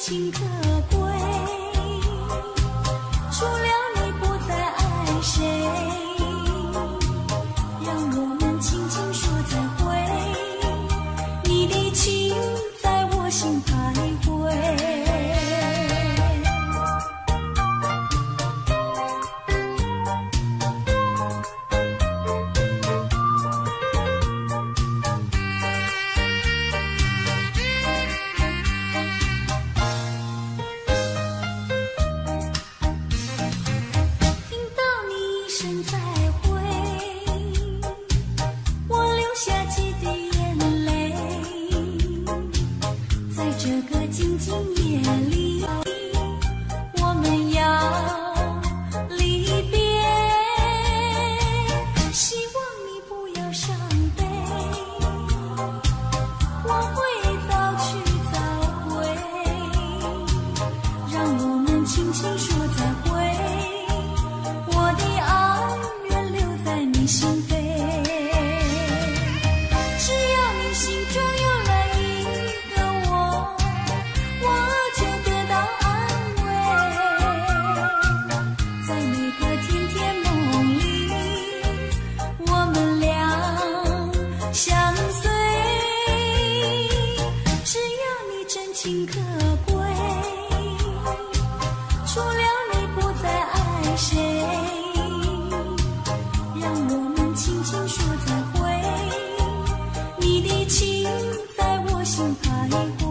情可贵，除了你不再爱谁，让我们轻轻说再会，你的情在我心徘徊。情可贵，除了你不再爱谁，让我们轻轻说再会，你的情在我心徘徊。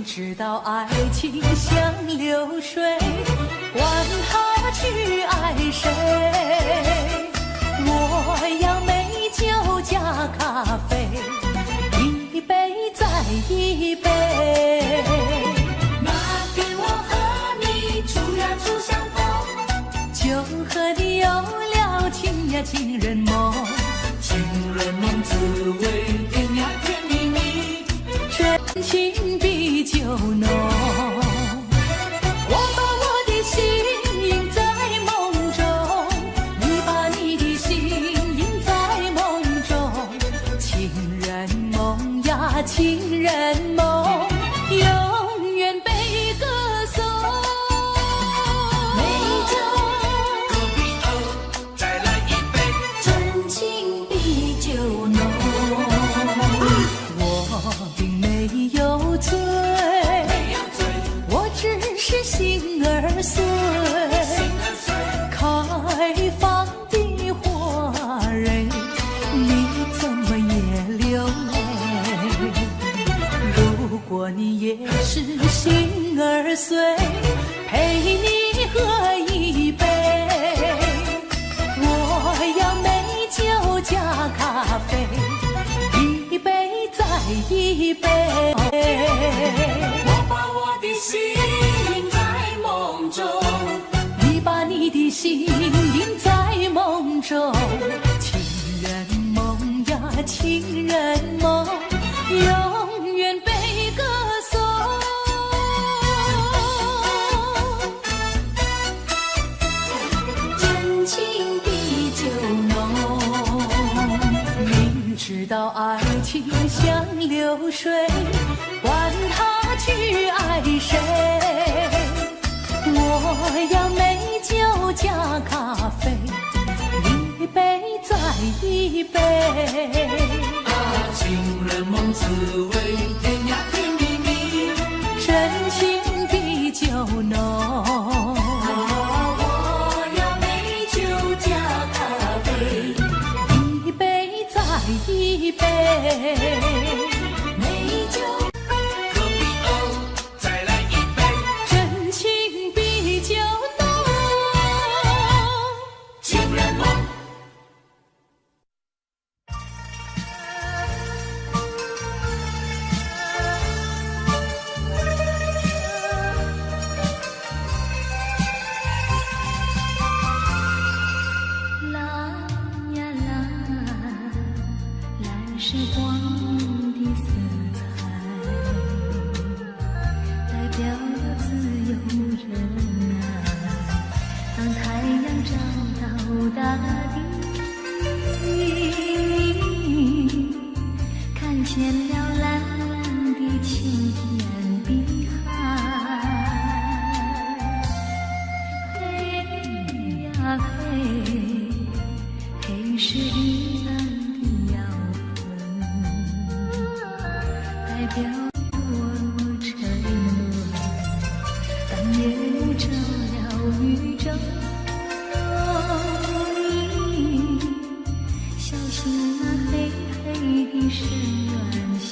知道爱情像流水，管他去爱谁。我要美酒加咖啡，一杯再一杯。那天我和你初呀初相逢，就和你有了情呀情人梦，情人梦滋味甜呀甜蜜蜜，真情比酒浓。我把我的心印在梦中，你把你的心印在梦中，情人梦呀情人梦，永远被歌颂。美酒隔壁哦，再来一杯，真情比酒浓。我并没有醉，我只是心儿碎，开放的花蕊，你怎么也流泪？如果你也是心儿碎，陪你喝一杯，我要美酒加咖啡，一杯再一杯。我把我的心印在梦中，你把你的心印在梦中，情人梦呀情人梦，永流水，管他去爱谁。我要美酒加咖啡，一杯再一杯。情人梦滋味，甜呀甜蜜蜜，真情比酒浓。我要美酒加咖啡，一杯再一杯。美酒可比哦，再来一杯，真情比酒浓。情人梦。时光的色彩，代表了自由热爱。当太阳照到大地，看见了蓝蓝的青天碧海。嘿呀嘿，嘿是一浪的摇代表我承诺，当夜幕照了宇宙，小心那黑黑的深渊陷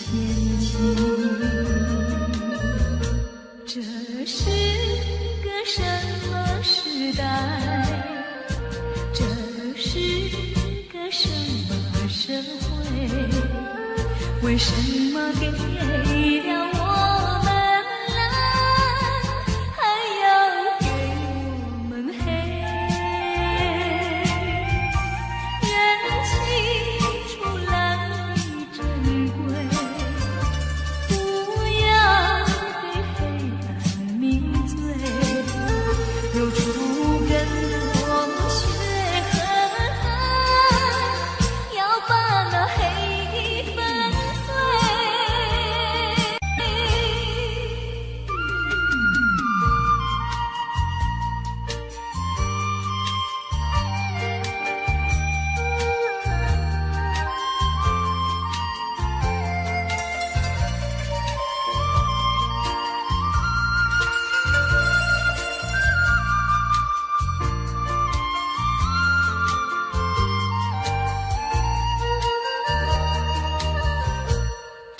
阱。这是个什么时代？这是个什么社会？为什么给了我们蓝，还要给我们黑？人情出来的珍贵，不要被黑暗迷醉，流出更多血痕，要把那黑粉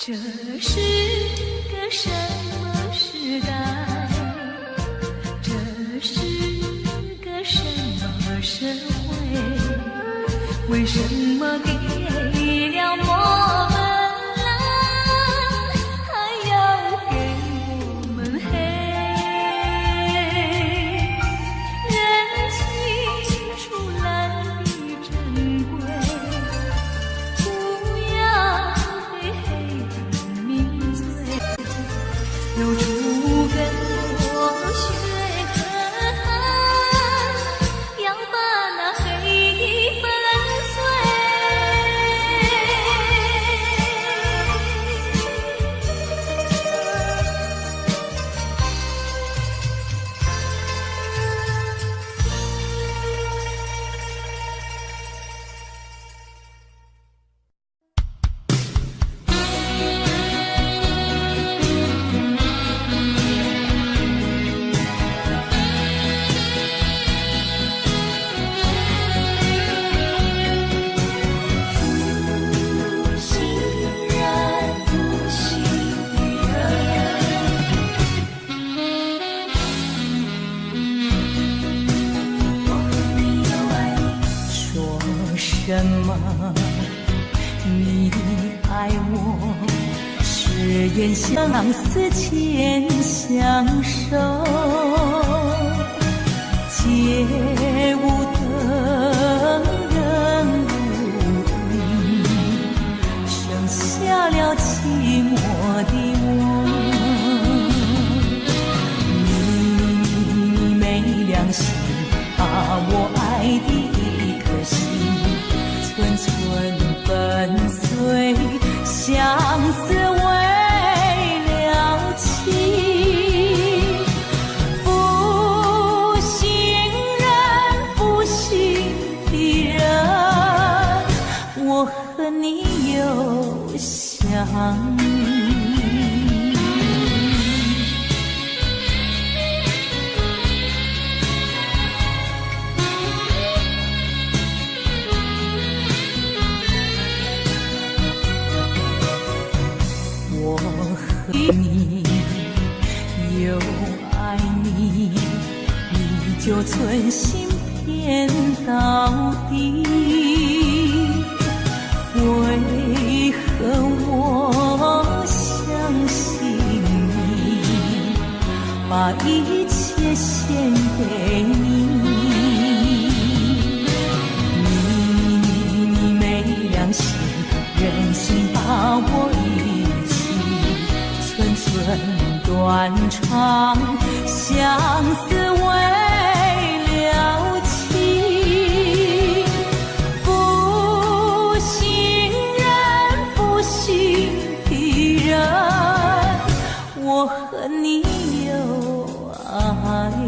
这是个什么时代？这是个什么社会？为什么给了我们蓝，还要给我们黑？人情出来的珍贵，不要被黑暗迷醉，流出更多血痕，要把那黑粉碎。什么？你爱我，誓言相思牵相守，街舞灯人无影，剩下了寂寞的我。你没良心，把我爱的一颗心寸寸粉碎，相思为你，又爱你，你就存心骗到底。为何我相信你，把一切献给你？你没良心，忍心把我一起寸寸断肠，相思为了情。负心人，负心的人，我恨你又爱你。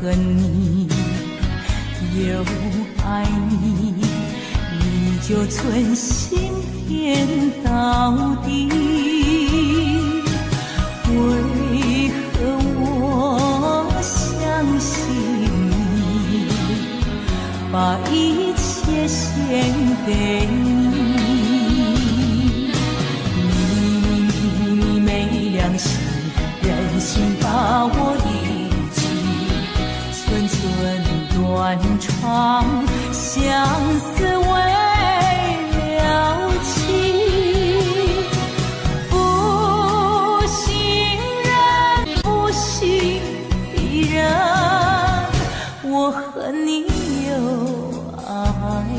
恨你，又爱你，你就存心骗到底。为何我相信你，把一切献给你？你没良心，忍心把我寸寸断肠，相思为了情。负心人，负心的人，我恨你又爱你。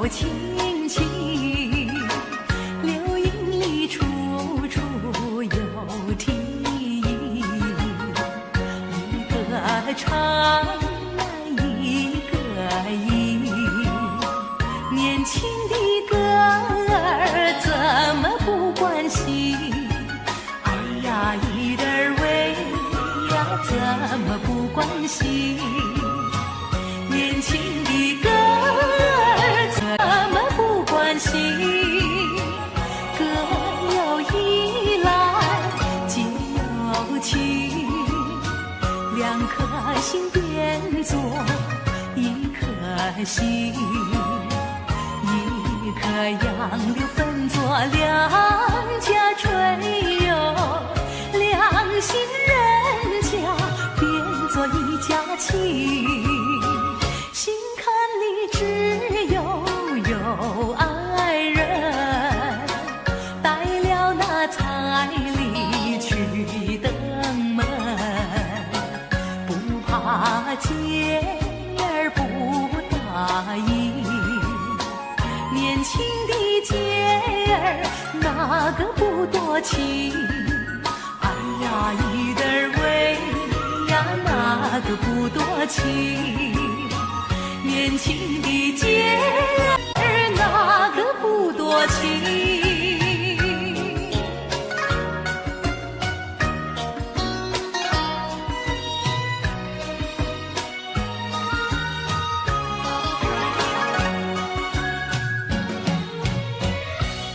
有亲戚，流萤里处处有题，一个长一个音，年轻的歌儿怎么不关心？哎呀，一点儿喂呀，怎么不关心？年轻的歌儿怎么不关心？歌有依赖，姐有情，两颗心变作一颗心，一颗杨柳分作两家吹哟，两心人家变作一家亲。心坎里只有爱人，带了那彩礼去登门，不怕姐儿不答应。年轻的姐儿哪个不多情？哎呀，一点儿喂呀，哪个不多情？年轻的姐儿哪个不多情？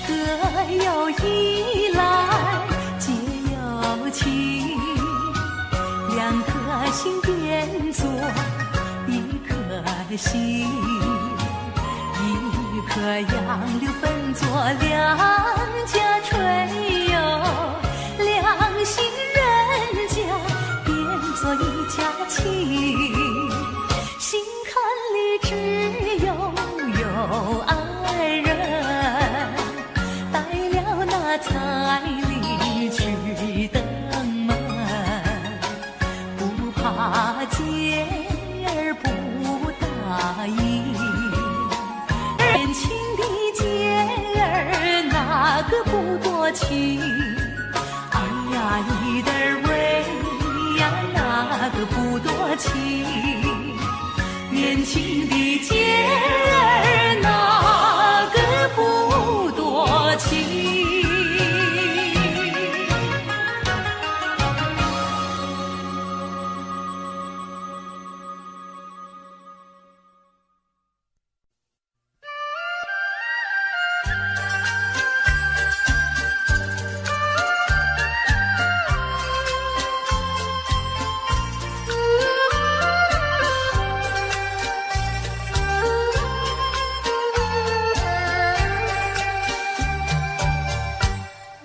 歌有依赖，姐有情，两颗心变作一颗心，一颗杨柳分作两家吹哟，两心人家变作一家亲。心坎里只有爱人，带了那彩礼去登门，不怕姐儿不答应。年轻的姐儿哪个不多情？哎呀，一点儿喂呀，哪个不多情？年轻的姐儿哪个不多情？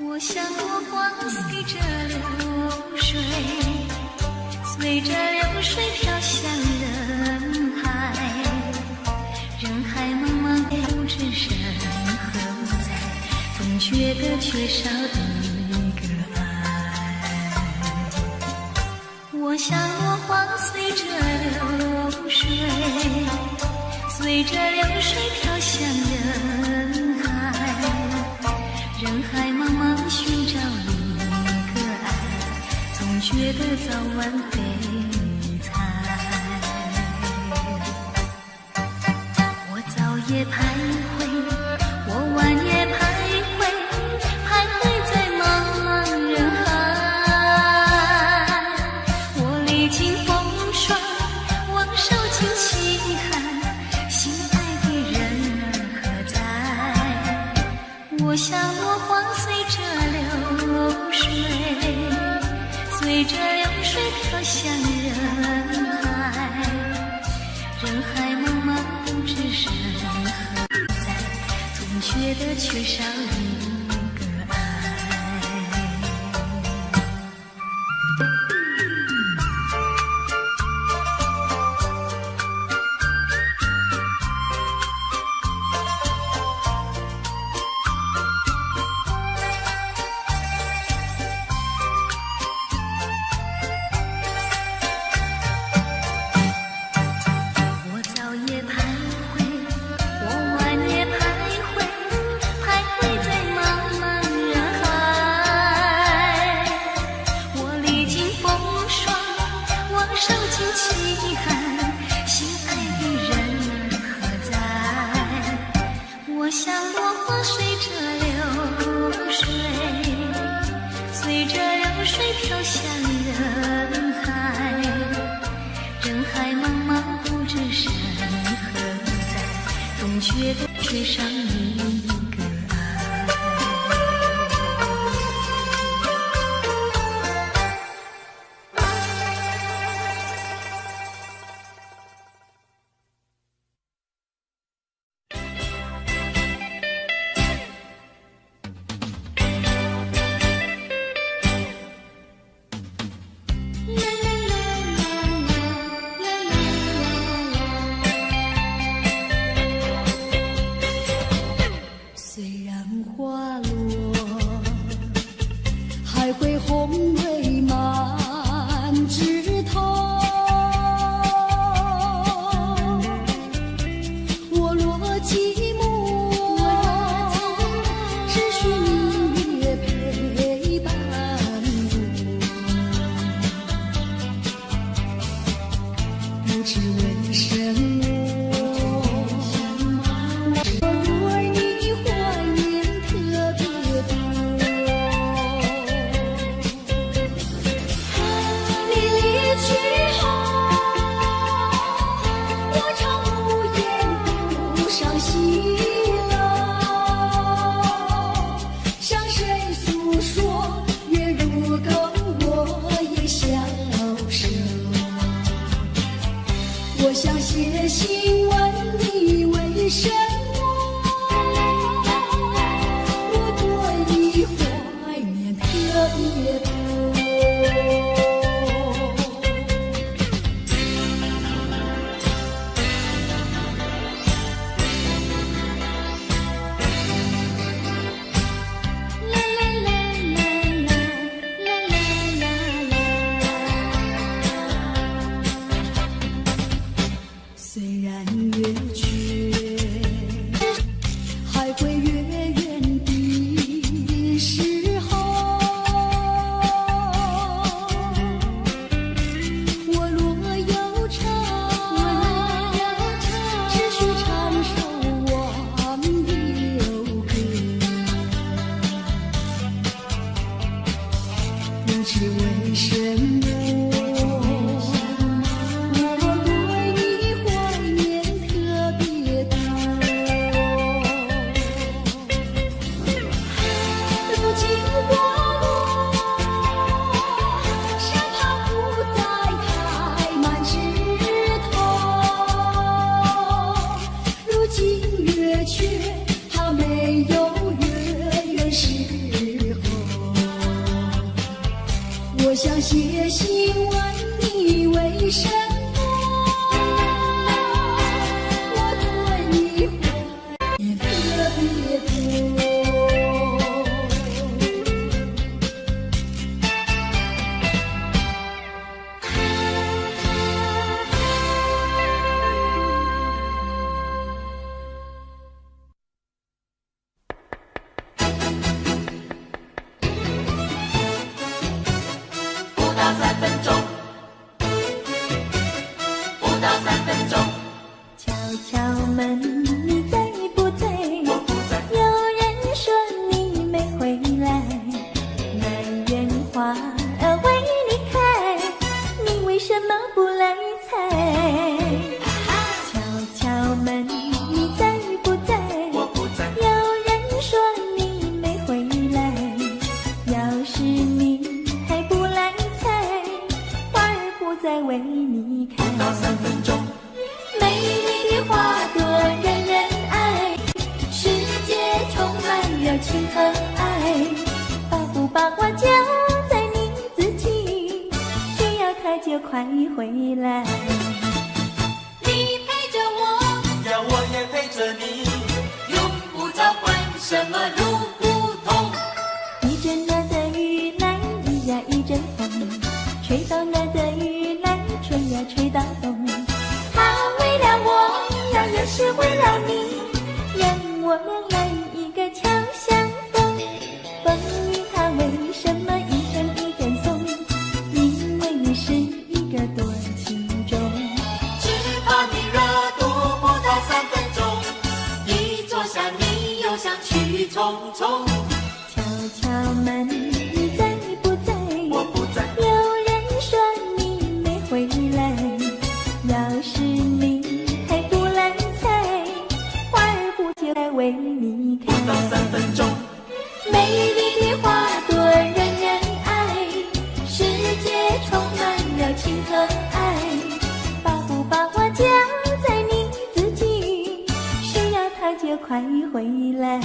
我像落花随着流水，随着流水飘向人海，人海茫茫不知身何在，总觉得缺少一个爱。我像落花随着流水，随着流水飘向人海，人海茫茫寻找一个爱，总觉得早晚悲惨。我早夜徘徊，我晚夜徘徊，徘徊在茫茫人海。我历经风霜，我受尽凄寒，心爱的人儿何在？我像落花随着流水，随着流水飘向人海，人海茫茫不知身何在，总觉得缺少一个爱。我早夜徘徊，我晚夜像落花随着流水，随着流水飘向人海。人海茫茫不知身何在，终觉得缺少你一个爱。虽然花落，还会红蕊满枝头。我若寂寞，只需明月陪伴我，不知为什么。我想写信问你为什么我对你怀念特别多。虽然月缺，还会月圆的时候，我若有唱，只需唱首忘忧歌，不知为什么。我想写信问你为什么我对你怀念特别多。敲敲门，你在不在？有人说你没回来，满园花儿为你开，你为什么不来采？敲敲门，你在不在？有人说你没回来，要是你还不来采，花儿不再为你开。不到3分钟。美丽的花朵人人爱，世界充满了情和爱，把不把花交在你自己，需要它就快回来。你陪着我，让我也陪着你，用不着管什么路不通。一阵那的雨来，一呀一阵风，吹到那的雨来，吹呀吹到东。为了我，要也是为了你，让我俩来一个巧相逢。风雨它为什么一阵一阵送？因为你是一个多情种。只怕你热度不到3分钟，一坐下你又想去匆匆。敲敲门，你在不在？我不在。有人说你没回来，要是你还不来采，花儿不就该为你开？不到3分钟，美丽的花朵人人爱，世界充满了情和爱。把不把我交在你自己，需要它就快回来。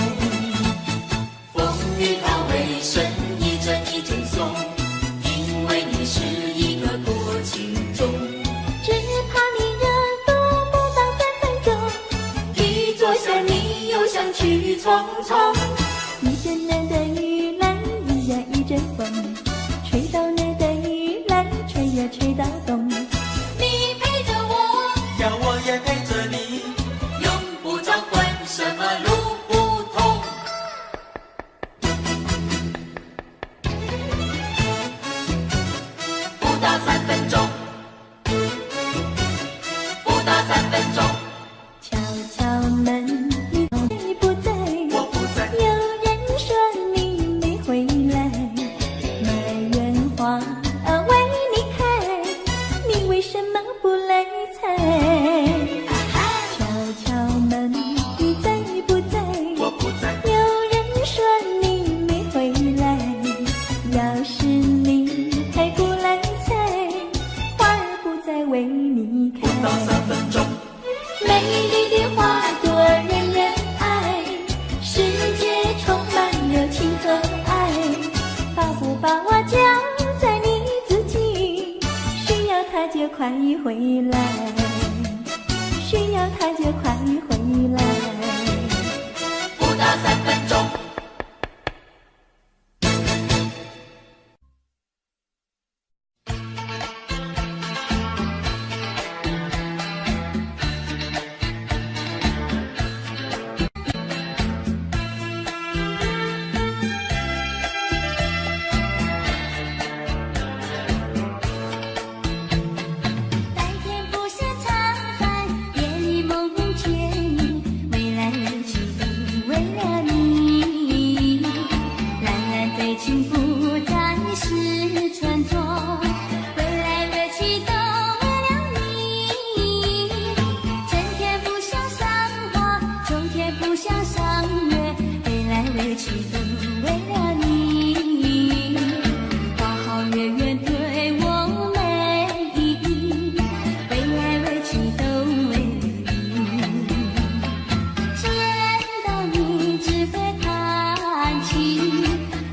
风雨它为生一阵一阵送，因为你是一个多情种。只怕你热度不到3分钟，一坐下你又想去匆匆。一阵冷的雨来，一呀一阵风，吹到那的雨来，吹呀吹到冬。你陪着我，要我也陪着你，用不着管什么路不通。不到3分钟，不到3分钟，敲敲门，你不在，我不在。有人说你没回来，满园花为你开，你为什么不来采？敲敲门，你在不在？我不在。有人说你没回来，要是你还不来采，花儿不再为你开。不到3分钟，美丽的花朵人人爱，世界充满了情和爱。把不把我交在你自己，需要它就快回来，需要它就快回来。不到3分钟。白天不是常烦，夜里梦见你，未来的起步为了你。蓝蓝对情不再是传说，未来乐趣都为了你。春天不像赏花，秋天不像赏月，未来乐趣都为了你。花好月圆对我美丽，未来委屈都为你。见到你只会叹气，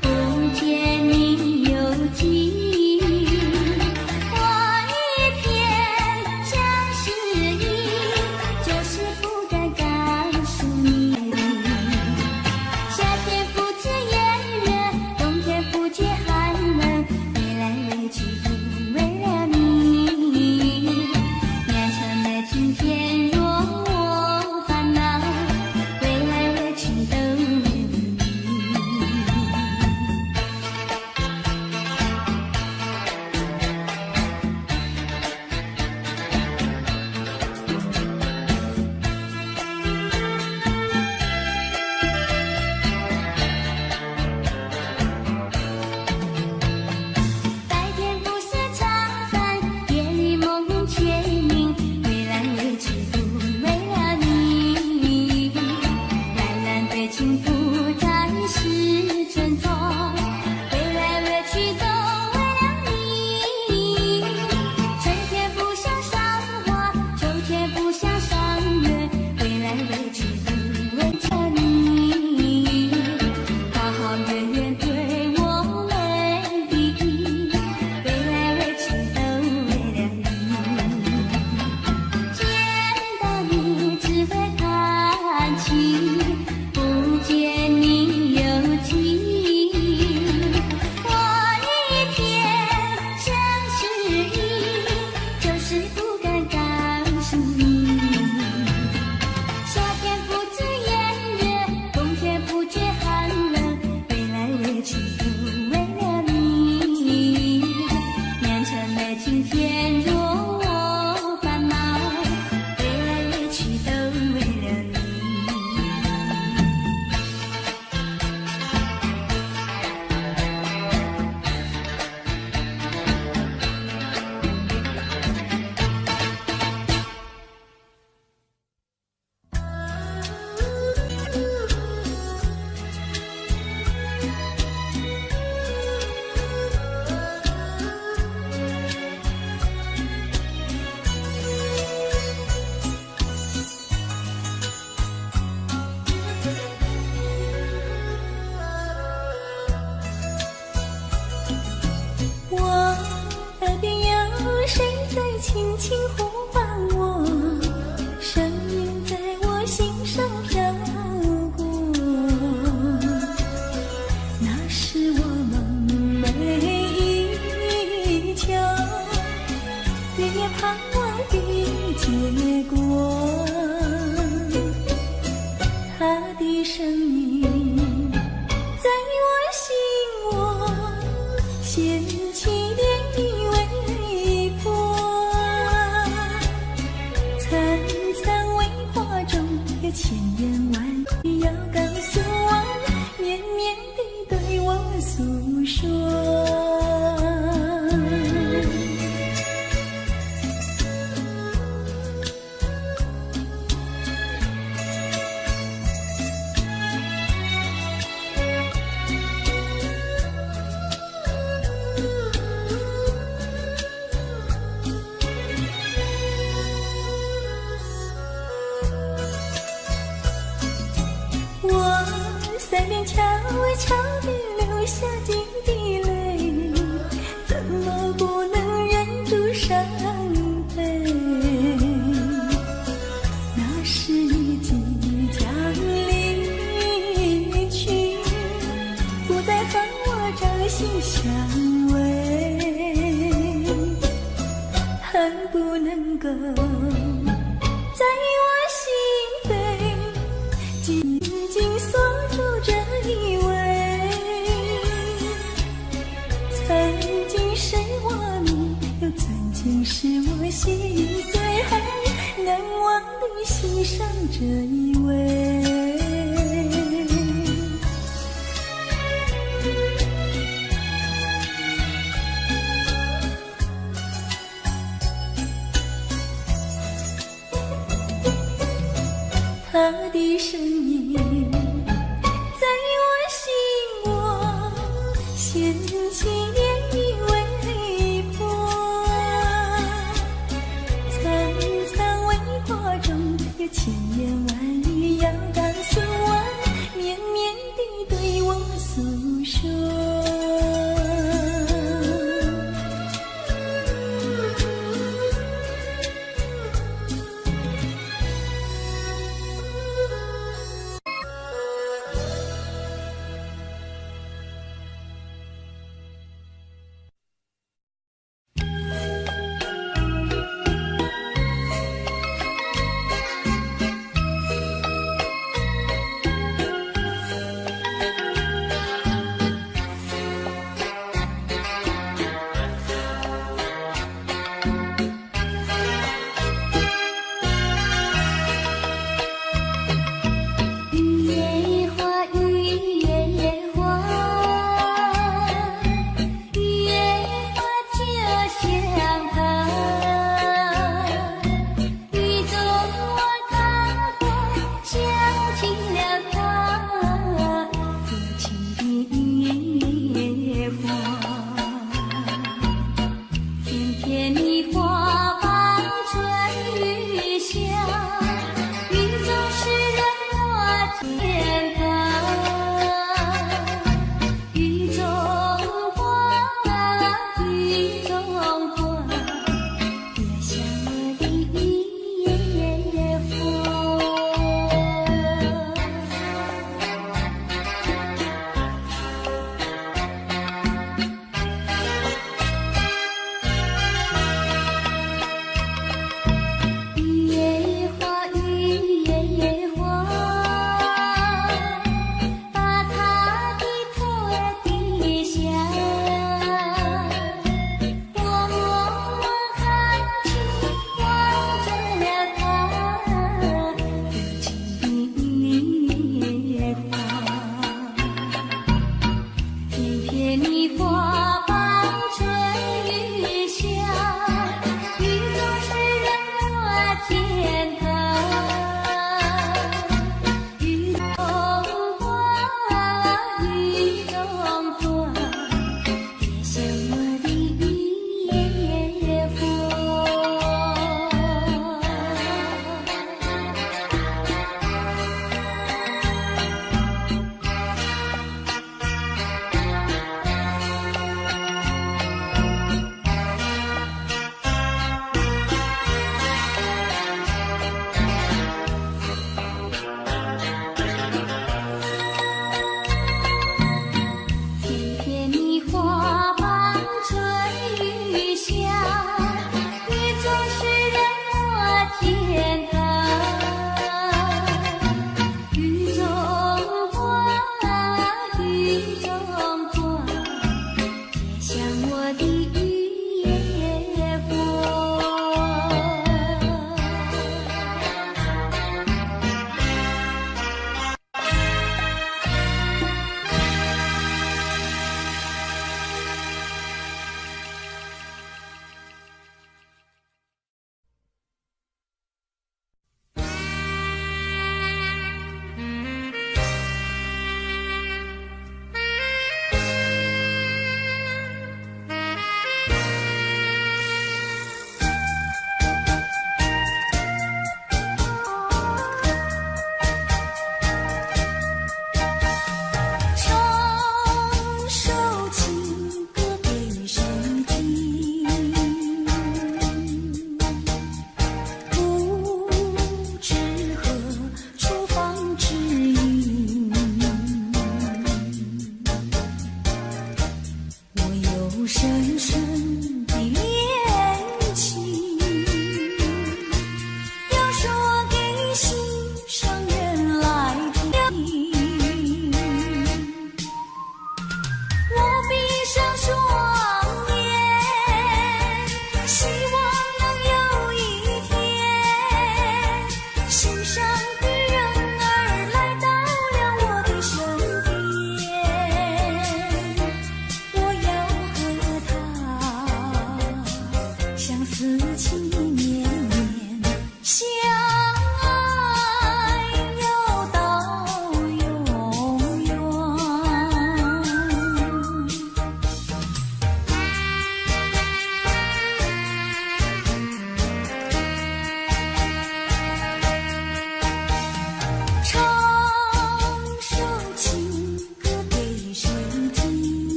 不见你有几。我一片相思意，就是不敢告诉你。夏天不知炎热，冬天不觉寒冷，未来委屈都为了你。年成的今天若我烦恼，未来委屈都为了你。白天不是常烦，夜里梦见你，未来委屈都为了你。蓝蓝对情不再是传说，未来委屈都为了你。春天不像赏花，秋天不像赏月，未来委屈都为了你。花好月圆对我美丽，未来委屈都为了你。见到你只会叹气，不见你有几。我一片相思意，就是不敢告诉你。夏天不知炎热，冬天不觉寒冷，未来委屈都为了你。年成的今天若我烦恼，未来委屈都为了你。轻轻呼唤我，声音在我心上飘过。那是我梦寐以求，也盼望的结果。他的声音在我心窝掀起涟漪微波，层层微花中有千言万语要告诉我，绵绵地对我诉说。我在边悄悄地流下几滴泪，怎么不能忍住伤悲？那是你即将离去，不再和我朝夕相偎，恨不能够在我心扉紧紧锁住这一位。曾经是我你，又曾经是我心碎，难忘的欣赏这一位。他的声音在我心窝掀起涟漪微波，层层微波中有千言万语要告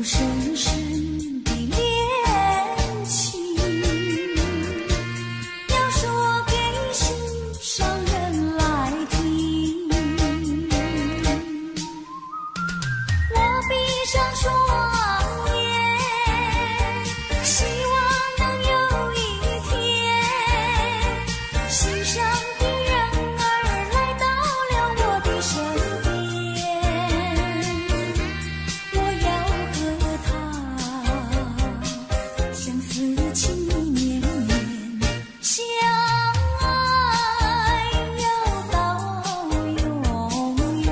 深深的恋情，要说给心上人来听。我闭上双眼，希望能有一天，心上的人儿来到了我的身边，我要和他相思情意绵绵，相爱要到永远。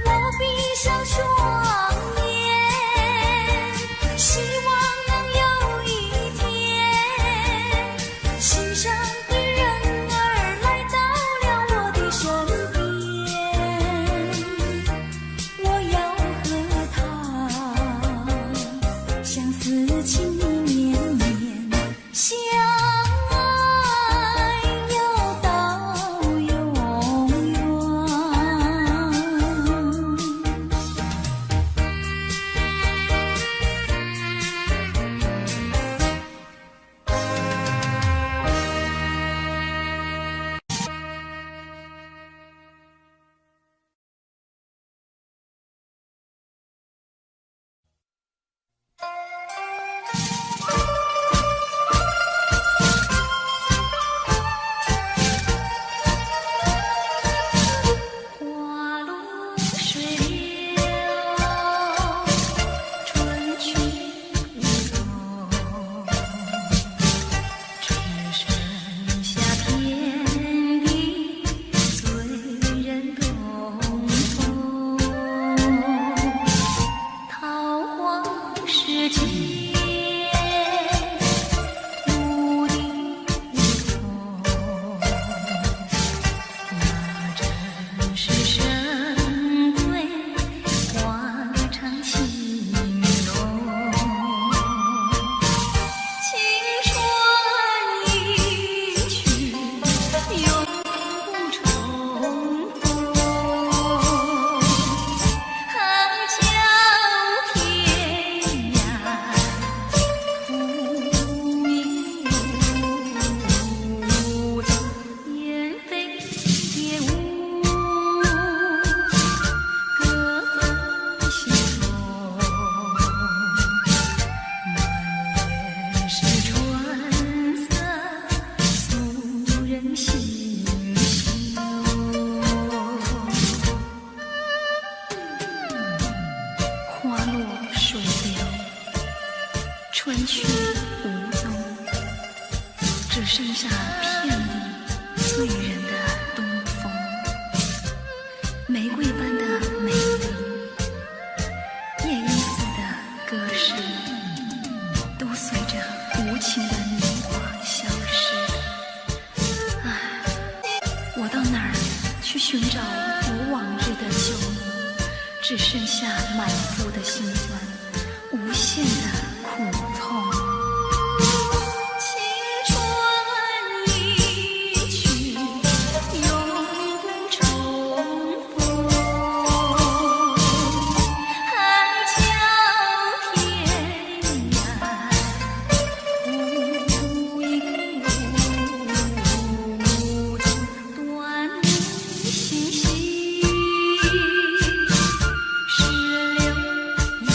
我闭上双眼，希望能有一天，心上的人儿来到了我的身边，我要和他相思情意绵绵，相爱要到永远。花落水流，春去无踪，只剩下天地醉人东风。桃花世间，无地无踪。那真是神鬼画场情浓，青春一去永不重逢，海角天涯无影无踪，雁飞蝶舞，各分西风，满眼是春色，诉人心休。花落水流，春去无踪，只剩下片地醉人的东风。玫瑰般的美丽，夜莺似的歌声，都随着无情的年华消失。唉，我到哪儿去寻找我往日的旧梦？只剩下满腹的心酸，无限的苦痛。青春一去永不重逢，海角天涯无影无踪，断星稀，石榴一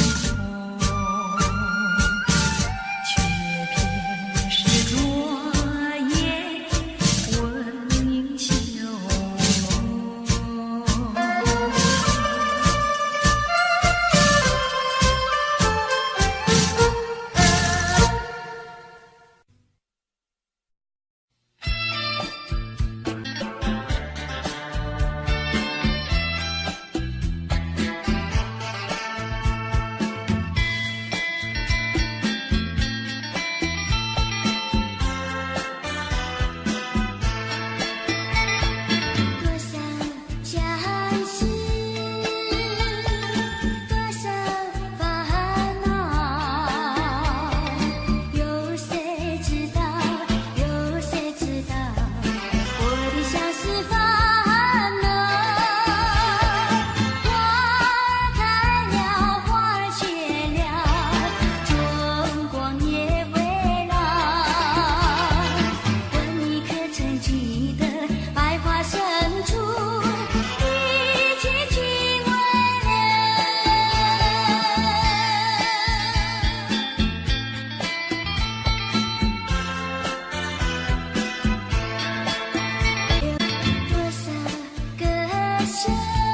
我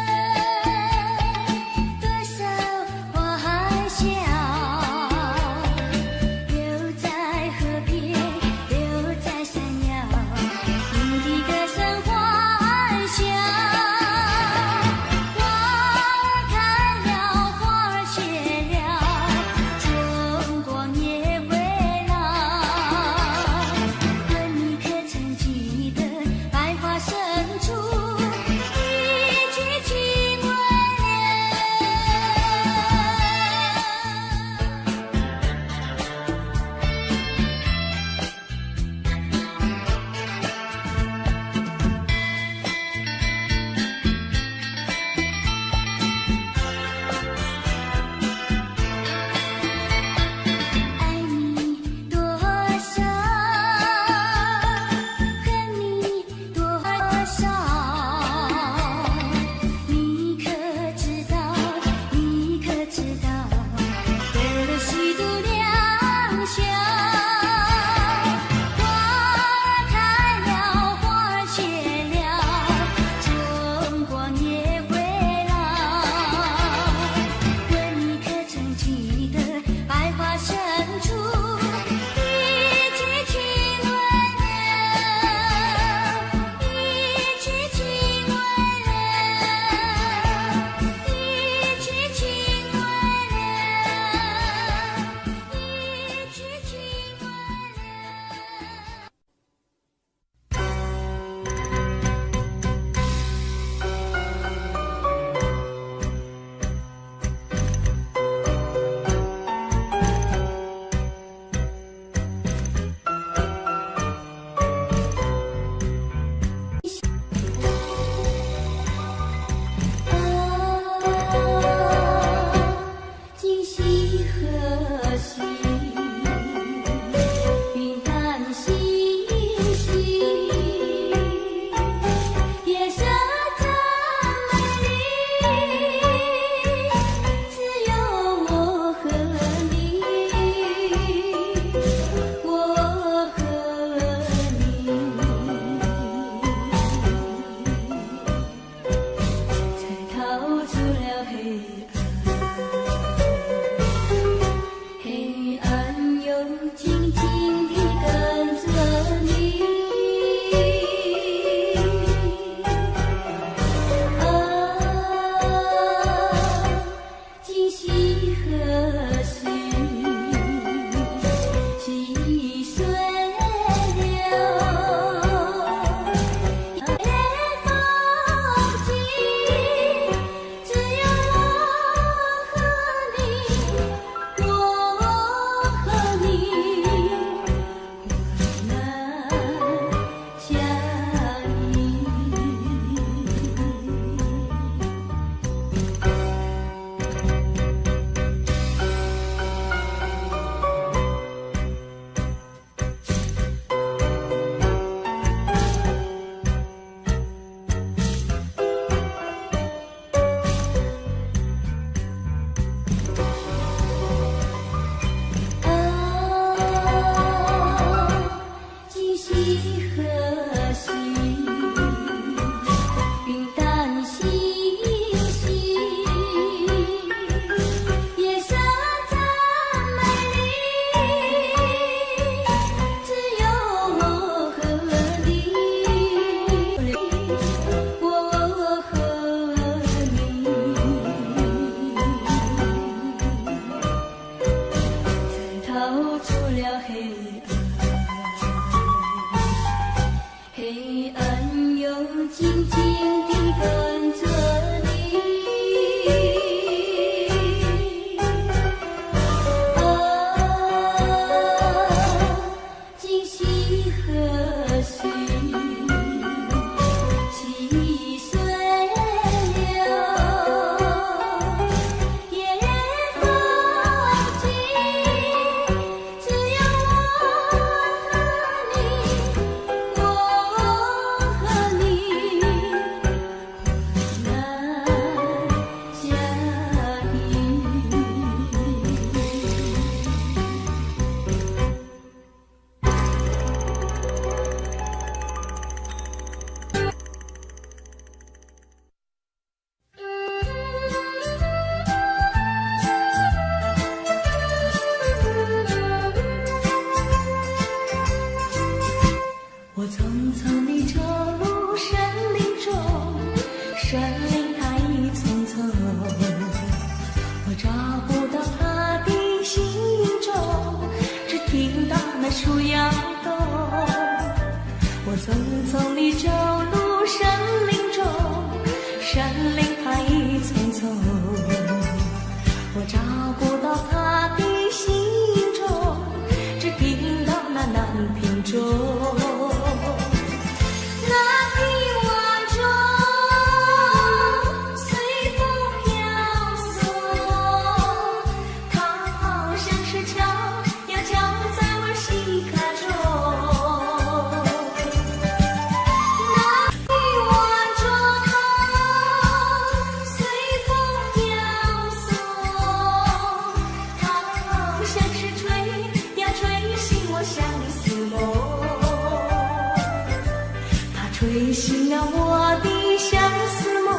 了我的相思梦，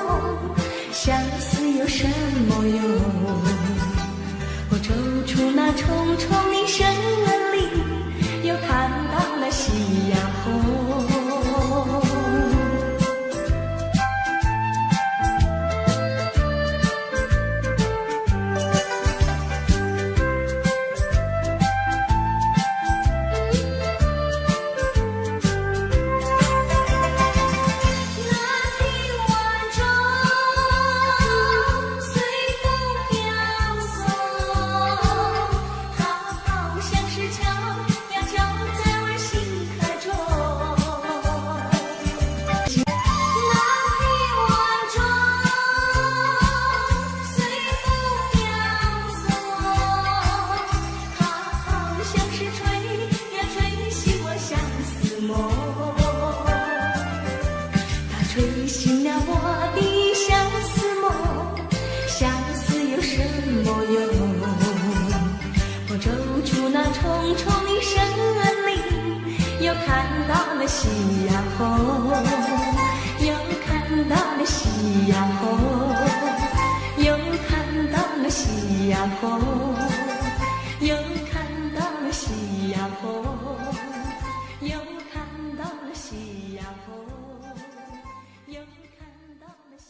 相思有什么用？我走出那重重的森林，又看到了夕阳红。吹醒了我的相思梦，相思有什么用？我走出那重重的森林，又看到了夕阳红，又看到了夕阳红，又看到了夕阳红，又看到了夕阳红，又看到了夕阳红。又看到了夕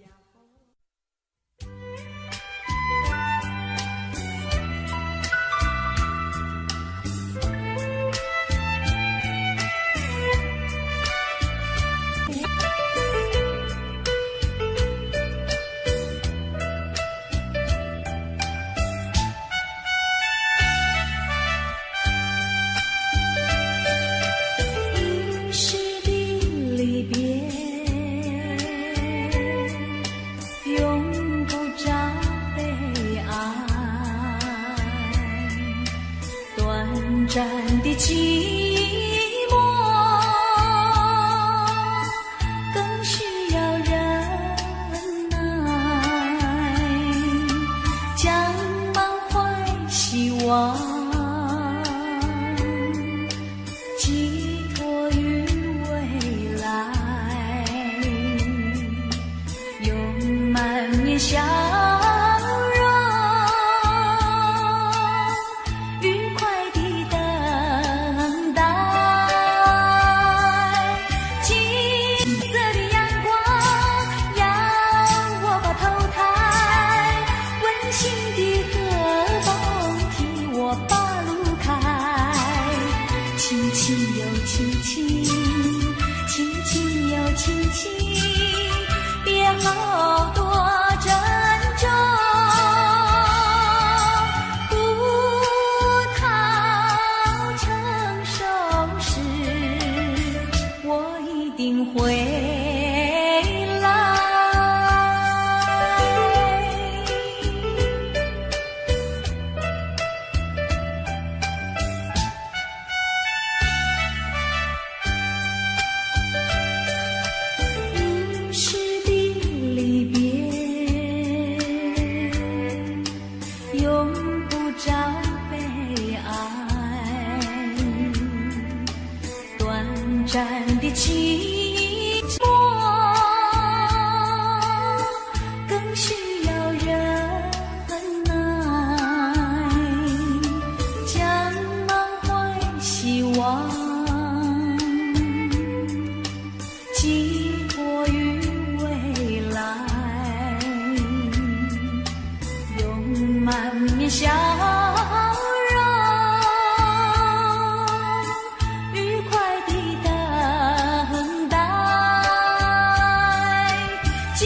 阳红。遗失的离别，永不着悲哀，短暂的寂寞更需要忍耐，将满怀希望寄托于未来，用满面笑容愉快地等待，金色的阳光要我把头抬，温馨的和风替我把路开，轻轻又轻轻，轻轻又轻轻，别好多珍重，不逃成熟时，我一定会来。遗失的离别，永不着悲哀，短暂的寂寞更需要忍耐，将满怀希望寄托于未来，用满面笑容愉快地等待，金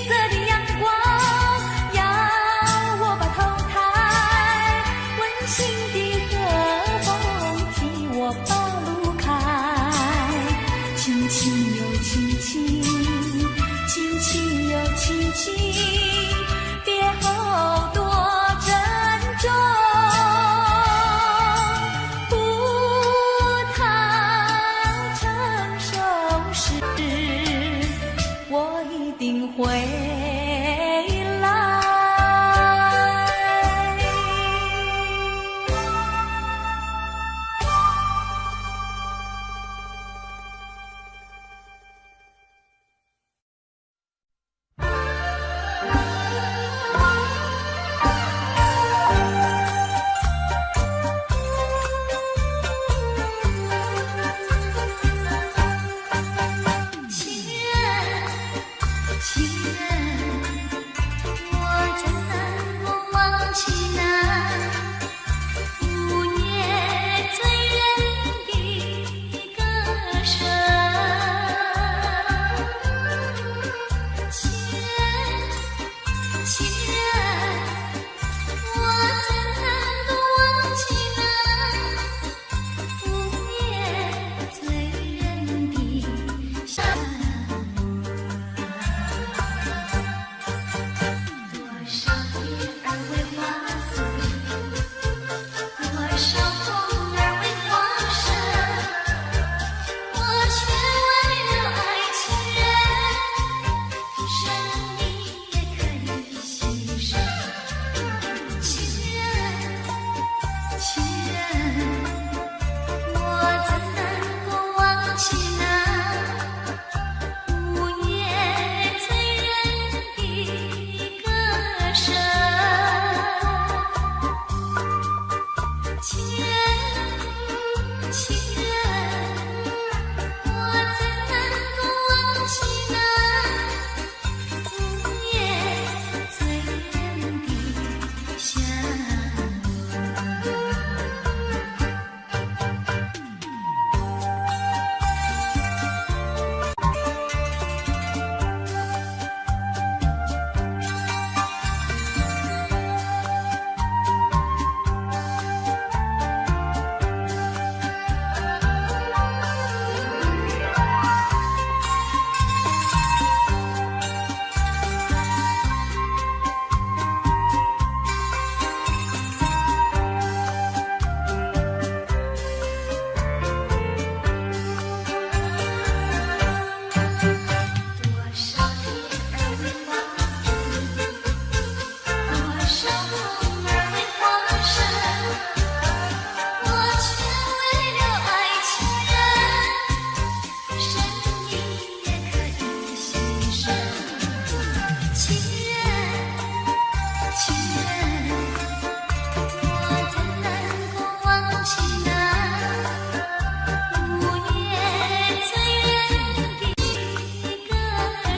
色的阳光要我把头抬，温馨的和风替我把路开，轻轻又轻轻，轻轻又轻轻，别好多珍重，不逃成熟时，我一定会来。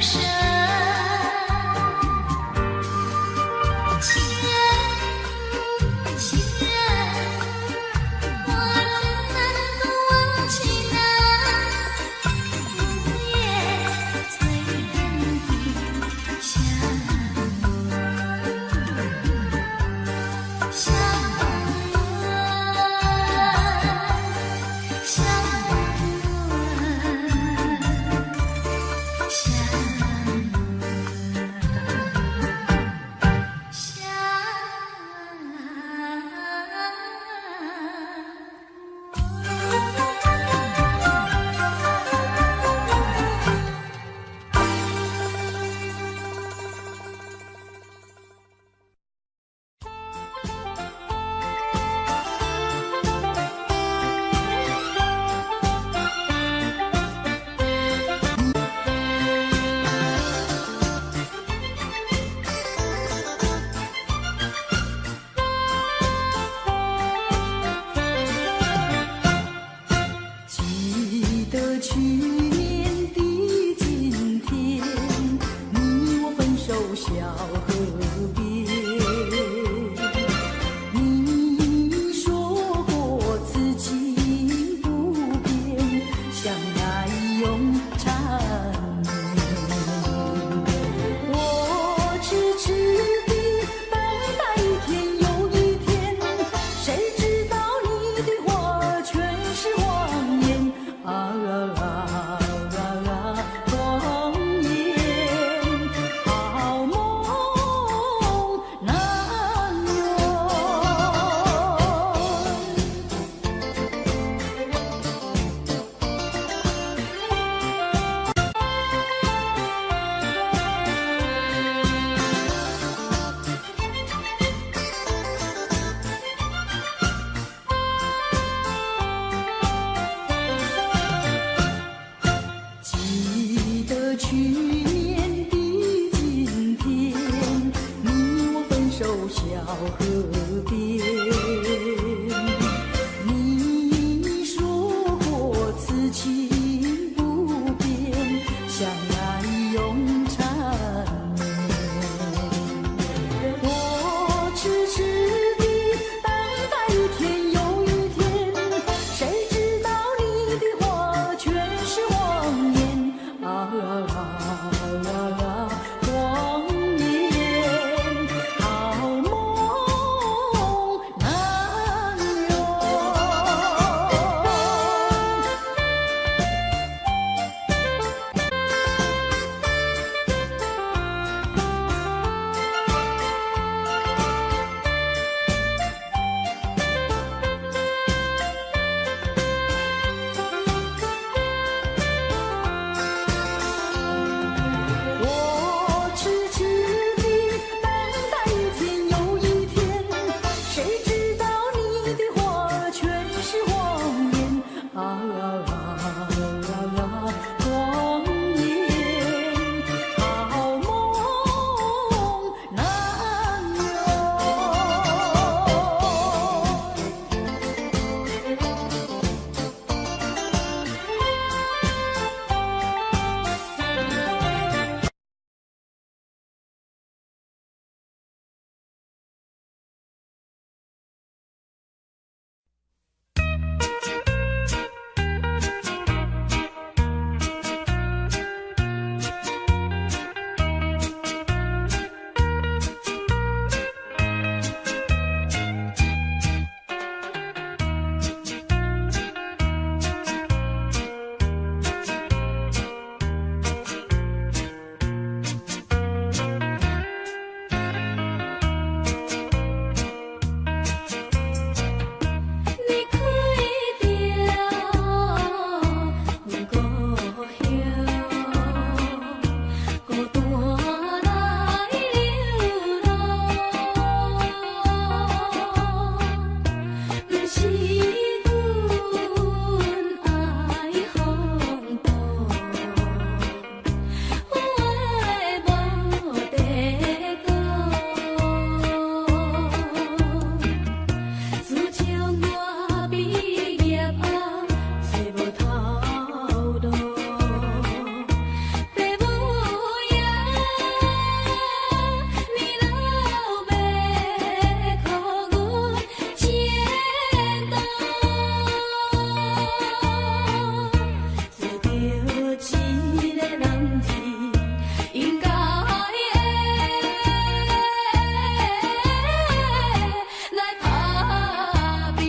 生。情人，情人，我怎能够忘记那午夜醉人的香？香吻，香吻，香记得去年的今天，你我分手小河边。你说过此情不变，相爱永缠绵。我痴痴地等待一天又一天，谁知道你的话全是谎言啊！谎言，好梦难圆。记得去年的今天，你我分手小河边。你说过此情不变，相爱永缠绵。我痴痴地等待一天又一天，谁知道你的话全是谎言啊！谎言，好梦人儿应该来打拼。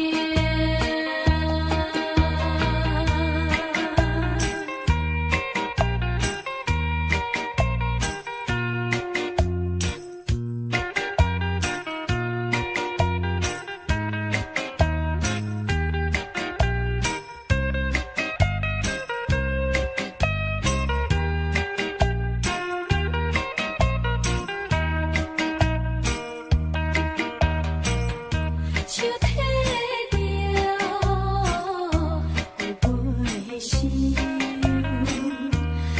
手提着花飞时，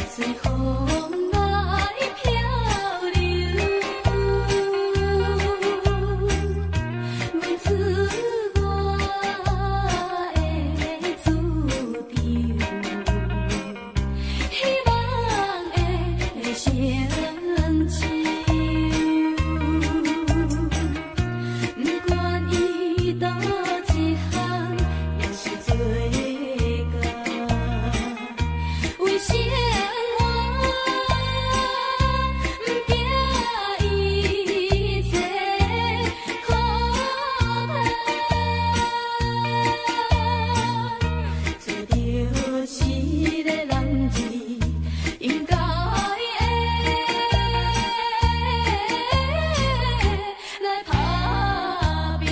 随风来飘流，问出我的主张，希望会成真。不管伊倒一项，也是做到。为什我不惊一切苦难？做着一个男儿应该来打拼。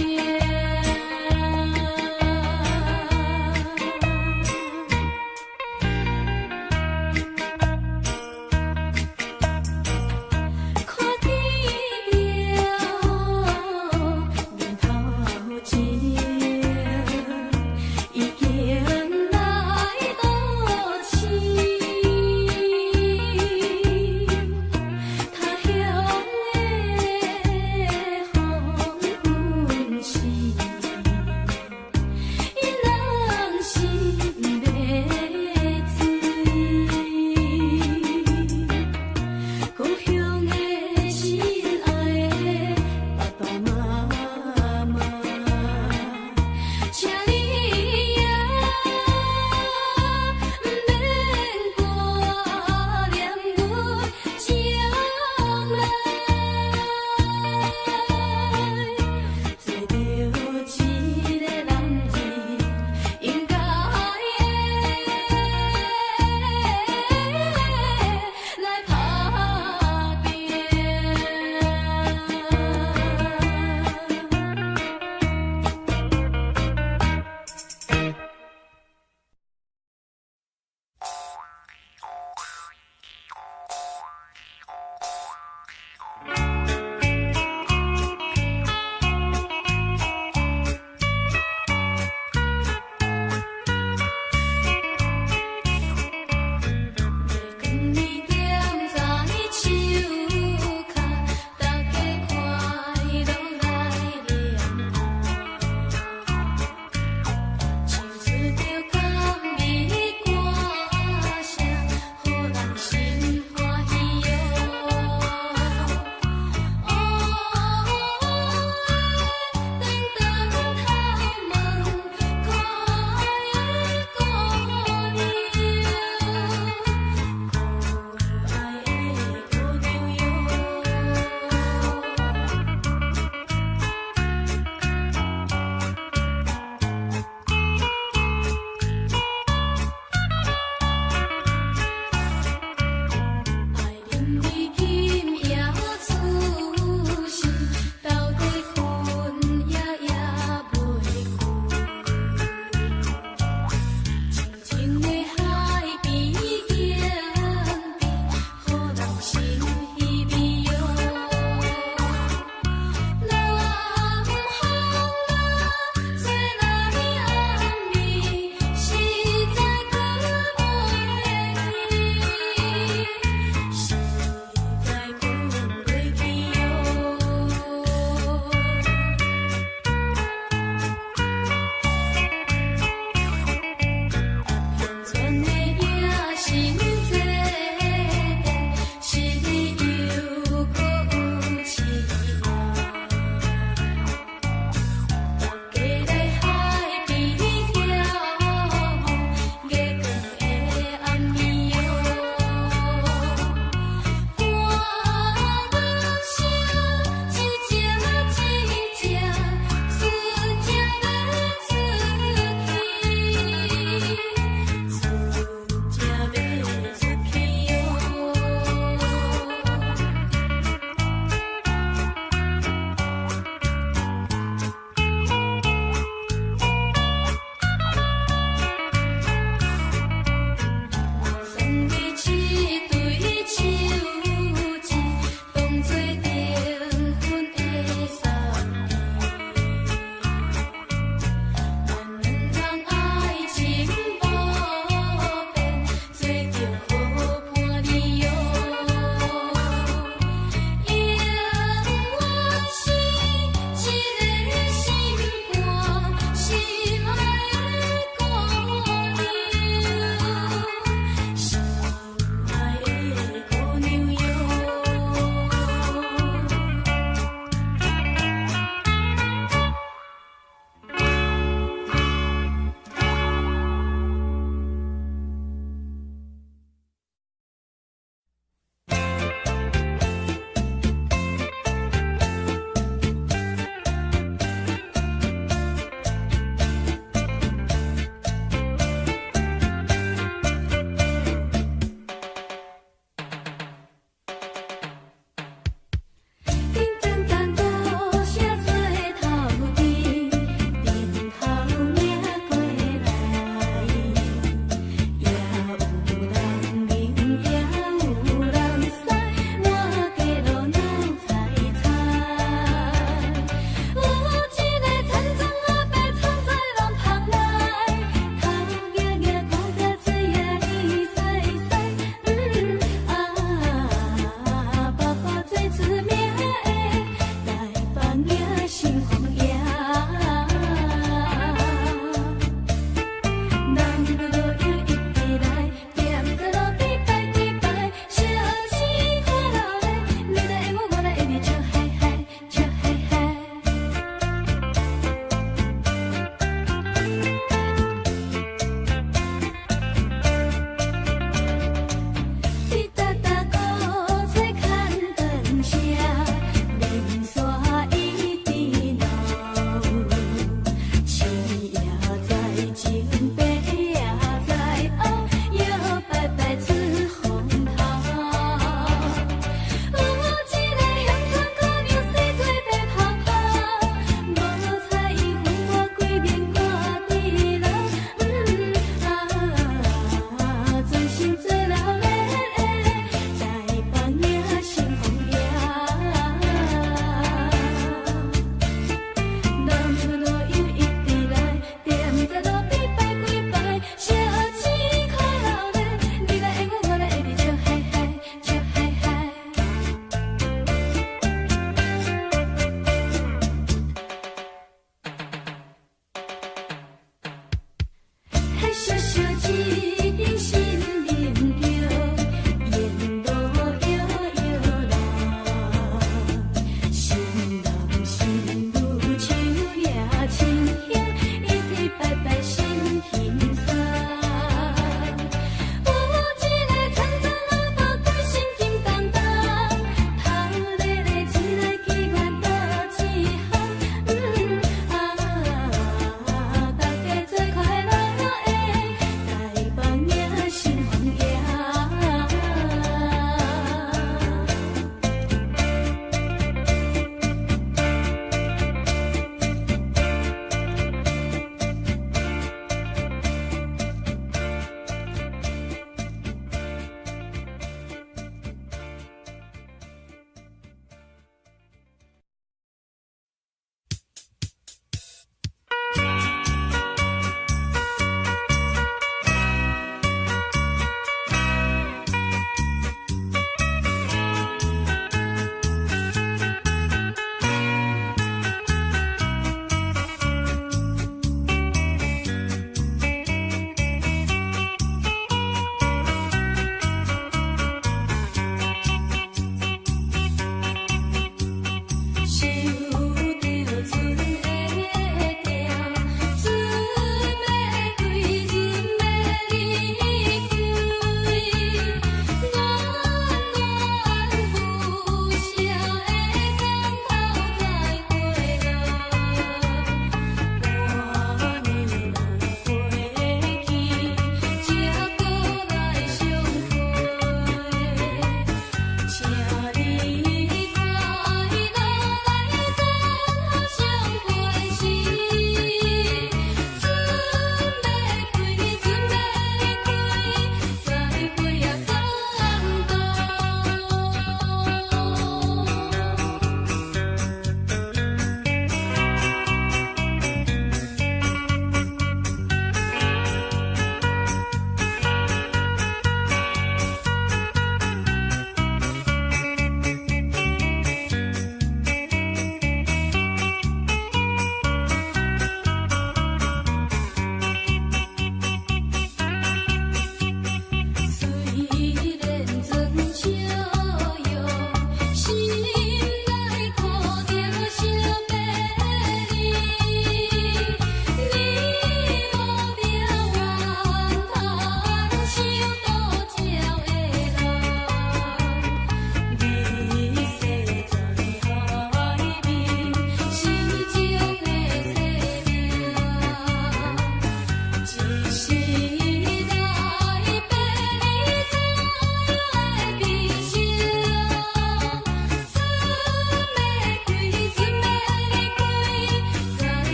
看天亮头前，已经来到市，他乡的黄昏时，因人心要醉。故乡的心爱的爸爸妈妈，请你也不免挂念阮将来。做着一个男儿应该来打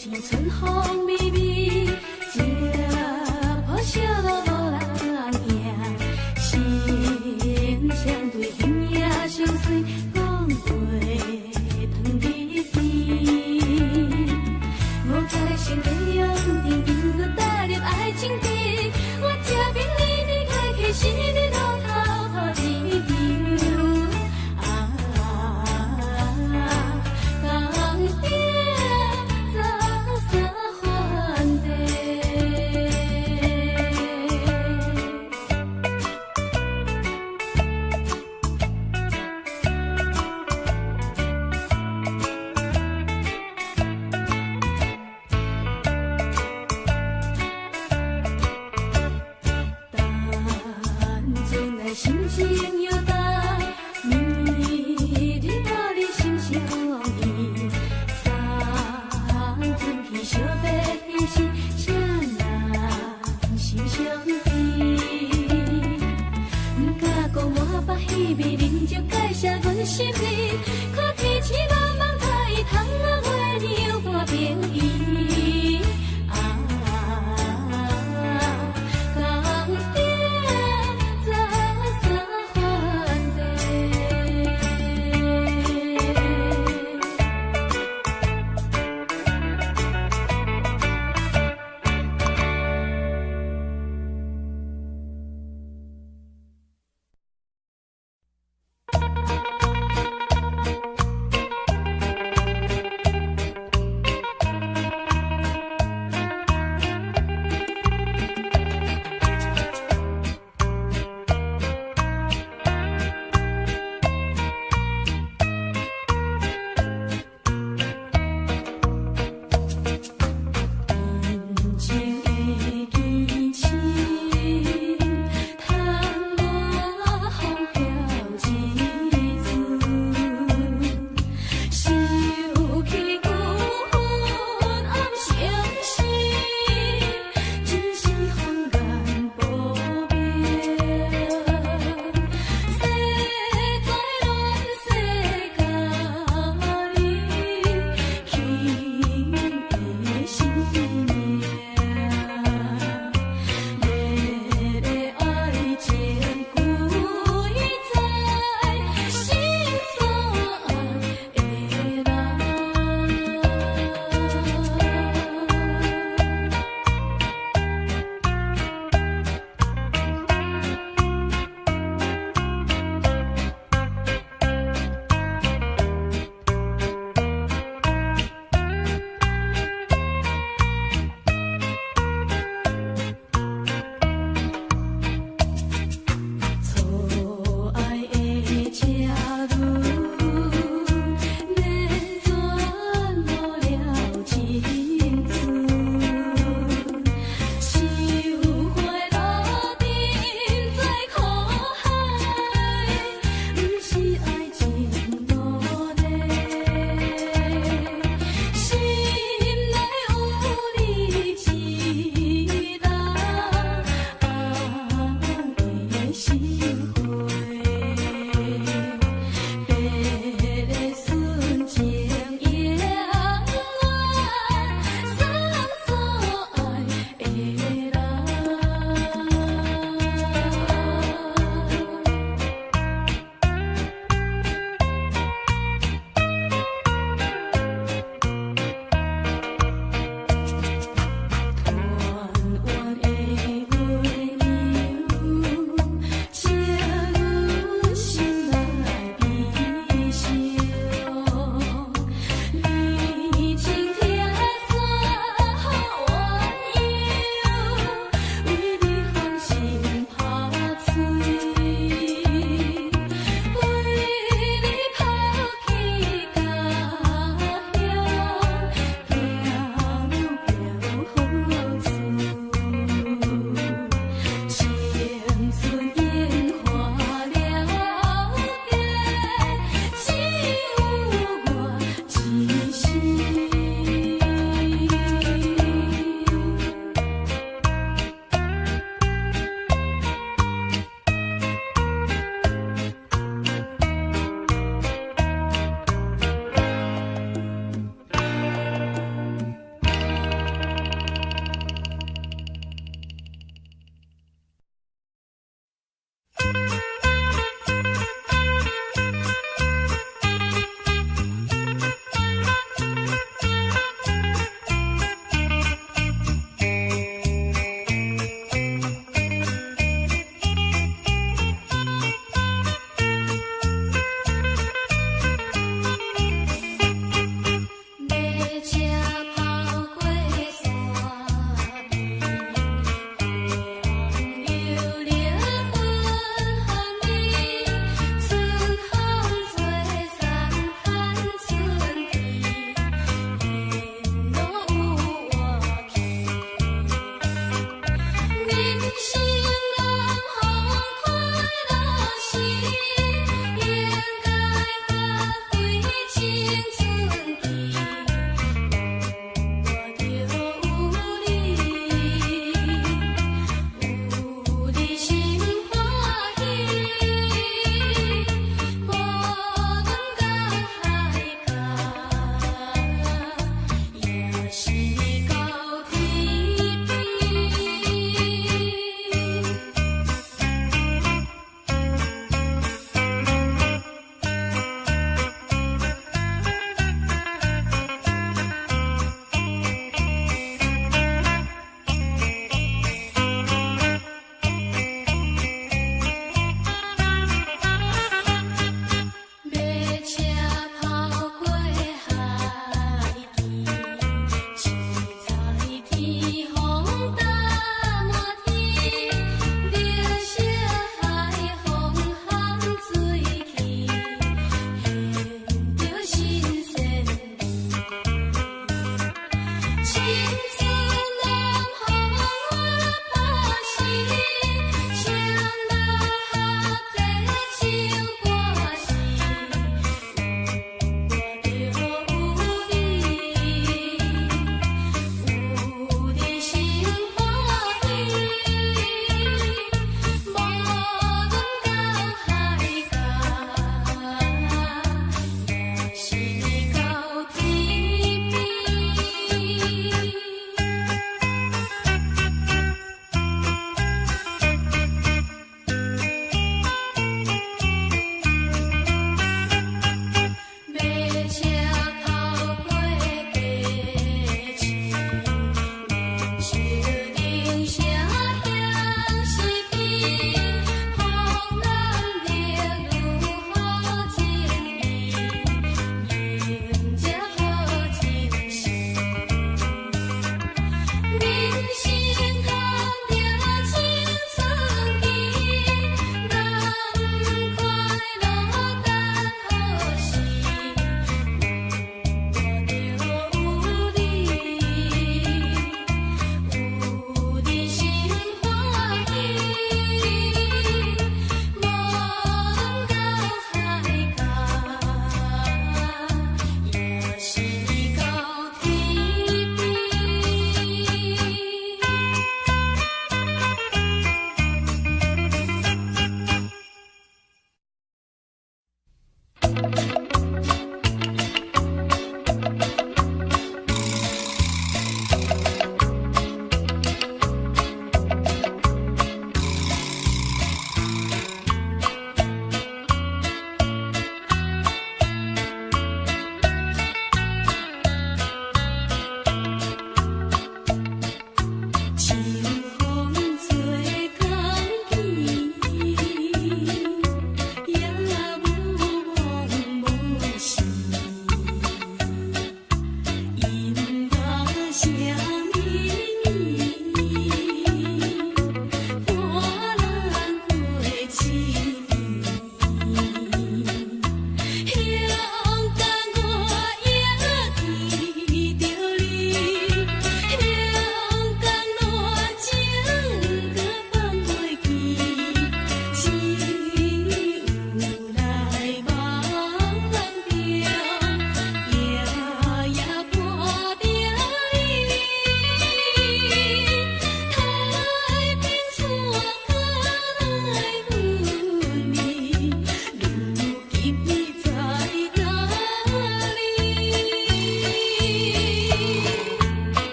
钱春风微微，这破小路无人行，心相对形影相随，讲话糖蜜甜。我在心里用甜甜去打入爱情池，我这边离离开开是你路头好一场。港边早早反地。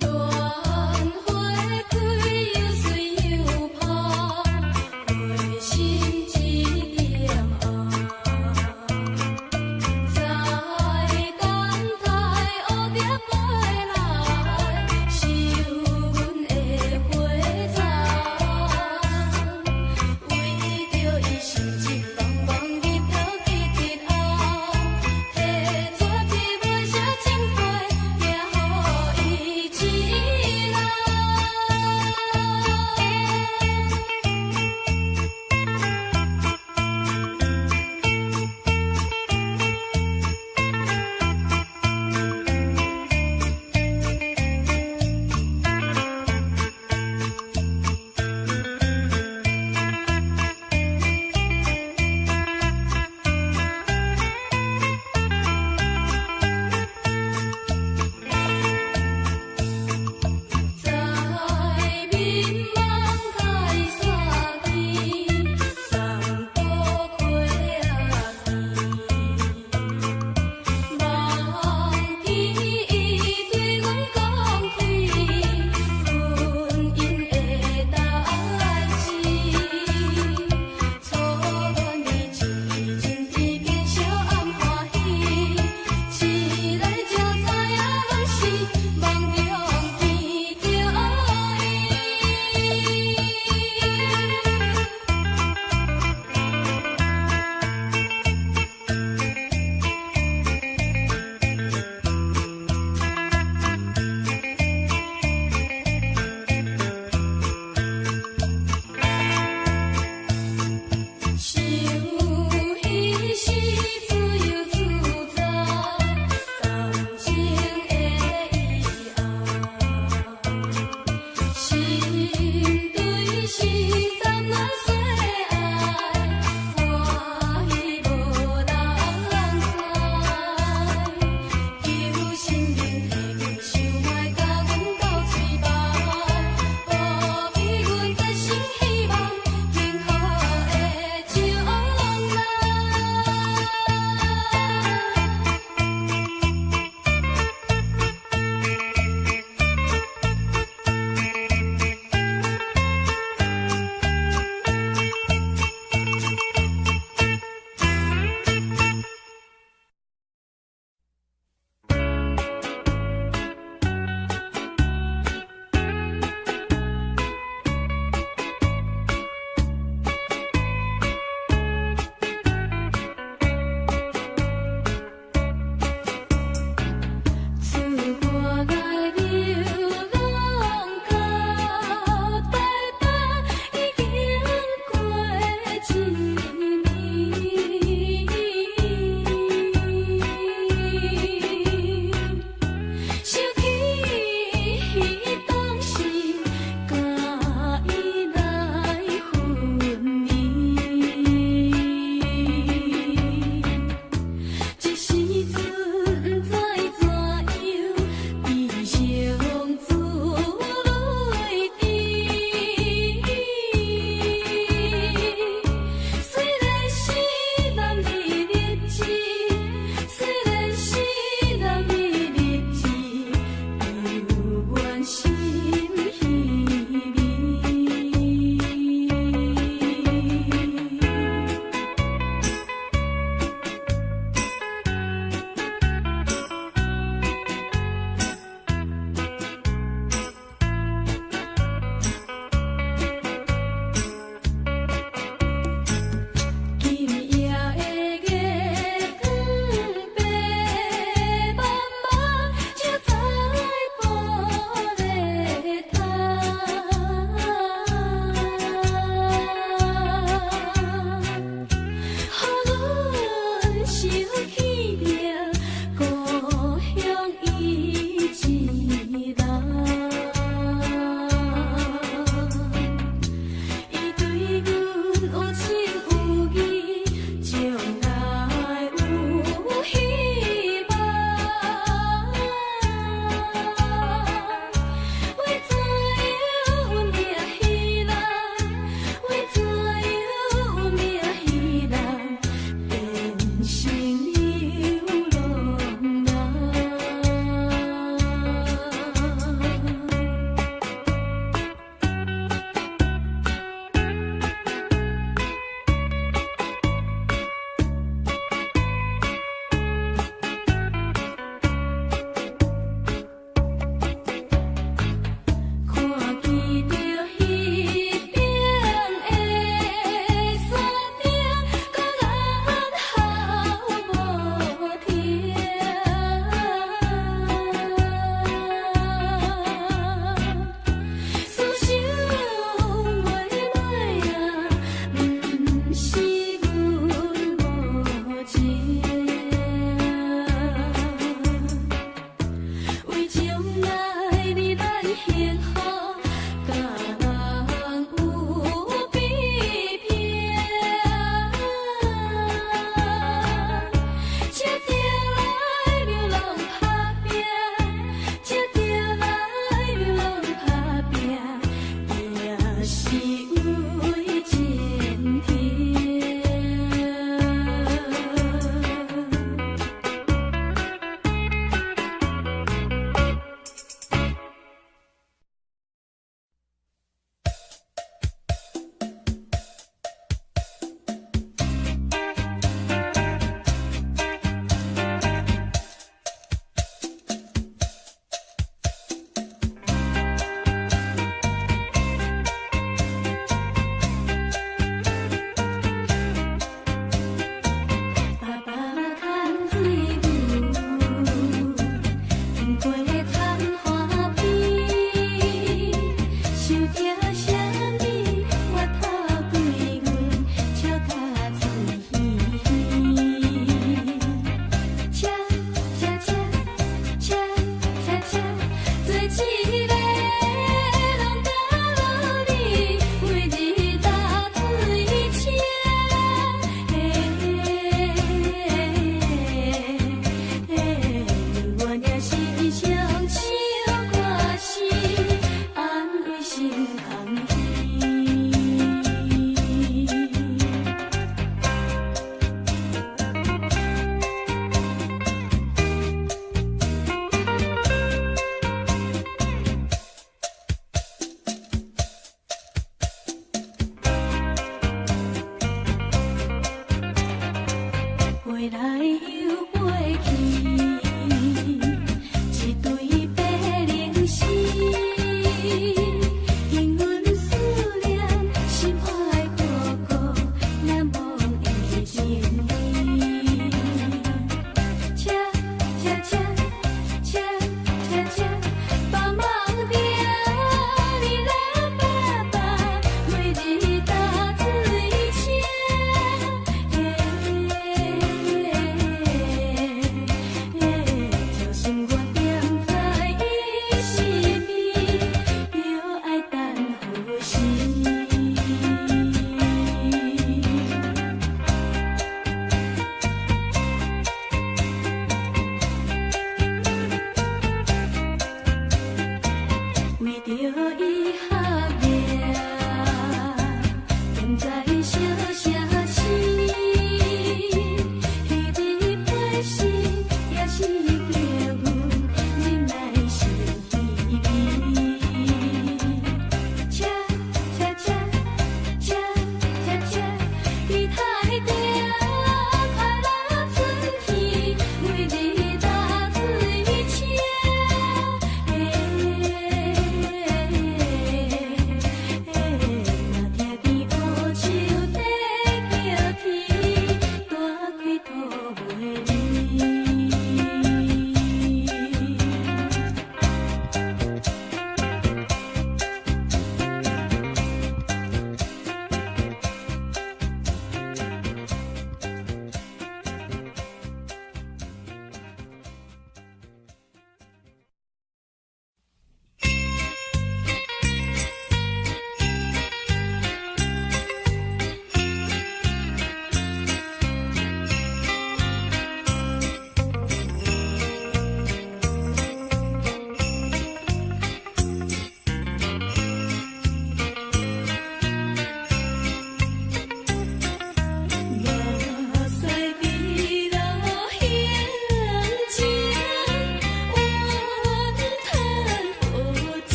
多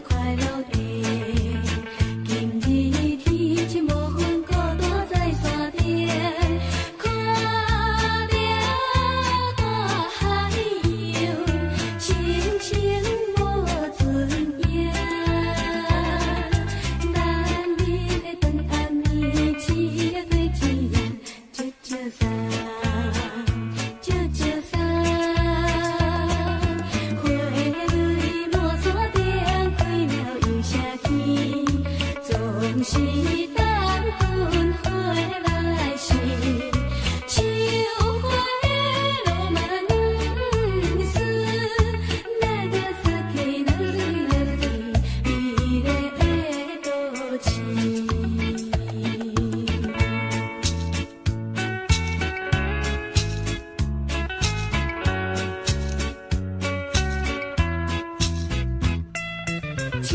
快乐的。今日天气无风，孤单在山顶，看着大海洋，清清无船影。咱日的长暗暝，一个对一个，照照伞，照照伞。花蕊满山顶，开了又谢天，总是等春花来时。秋花的浪漫诗，那个撒起那个美丽的都市。情